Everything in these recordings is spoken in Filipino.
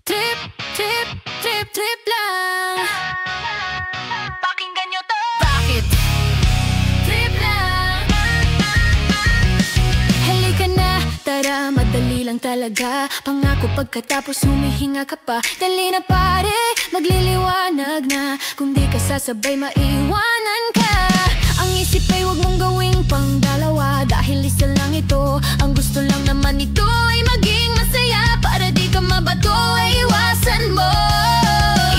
Trip, trip, trip, trip lang. Pakinggan nyo to. Bakit? Trip lang. Halika na, tara, madali lang talaga. Pangako pagkatapos humihinga ka pa. Dali na pare, magliliwanag na. Kung di ka sasabay, maiwanan ka. Ang isip ay huwag mong gawing pang dalawa, dahil isa lang ito. Ang gusto lang naman ito ay maging masaya. Para di ka mabato ay iwasan mo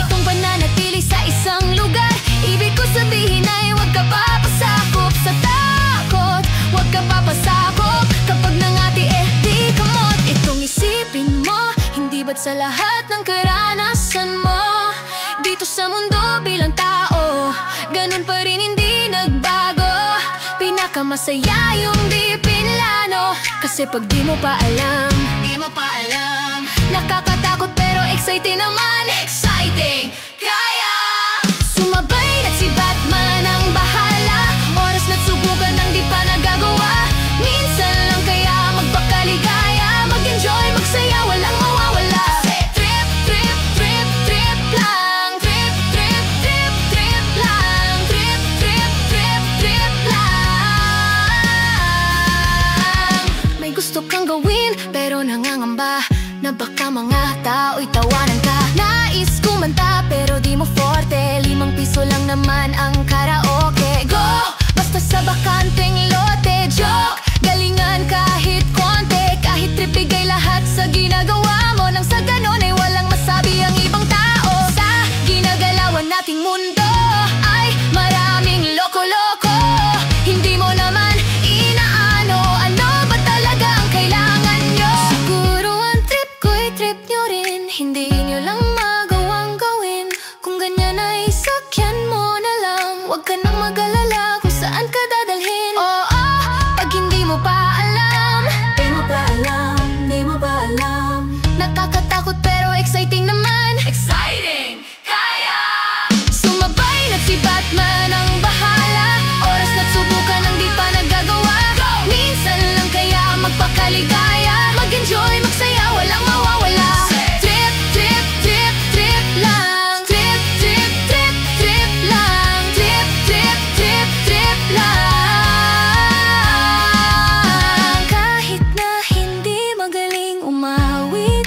itong pananatili sa isang lugar. Ibig ko sabihin ay huwag ka papasakop sa takot. Huwag ka papasakop kapag nangati di kamot. Itong isipin mo, hindi ba't sa lahat ng karanasan mo dito sa mundo bilang tao, ganun pa rin hindi nagbago. Pinakamasaya yung di pinlano, kasi pag di mo pa alam, nakakatakot pero exciting naman. Exciting! Kaya sumabay na si Batman ang bahala. Oras na't subukan ng di pa nagagawa. Minsan lang kaya magpakaligaya, mag-enjoy, magsaya, walang mawawala. Trip, trip, trip, trip lang. Trip, trip, trip, trip lang. Trip, trip, trip, trip lang. May gusto kang gawin pero nangangamba na baka mga tao'y tawanan ka. Nais kumanta pero di mo forte, 5 piso lang naman ang karaoke. Go! Basta sa bakanteng lote. Joke! Galingan kahit konti, kahit trip bigay lahat sa ginagawa mo. Nang sa ganon ay walang masabi ang ibang tao. Sa ginagalawan nating mundo ay maraming loko-loko. Hindi mo naman inaano, ano ba talaga ang kailangan nyo? Siguro ang trip ko'y trip nyo rin, hindi nyo lang magawang gawin. Kung ganyan ay sakyan mo na lang, huwag ka nang mag-alala kung saan ka dadalhin. Oo, pag hindi mo pa alam, di mo pa alam, di mo pa alam. Nakakatakot pero exciting naman. Exciting! Kaya sumabay na si Batman ang bahala. Oras na't subukan ang di pa nagagawa. Minsan lang kaya magpakaligaya, mag-enjoy, magsaya, walang mawawala. Trip, trip, trip, trip lang. Trip, trip, trip, trip lang. Trip, trip, trip, trip lang. Kahit na hindi magaling umawit,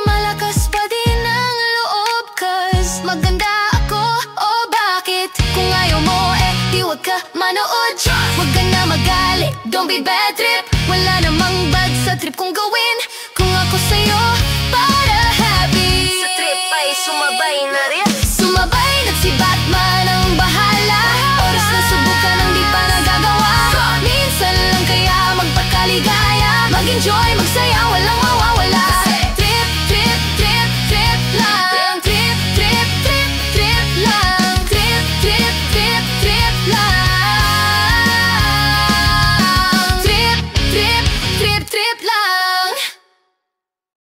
malakas pa din ang loob, 'cause maganda ako. O bakit? Kung ayaw mo di wag ka manood. Wag ka na magalit, don't be bad trip. Wala namang bad sa trip kung gawin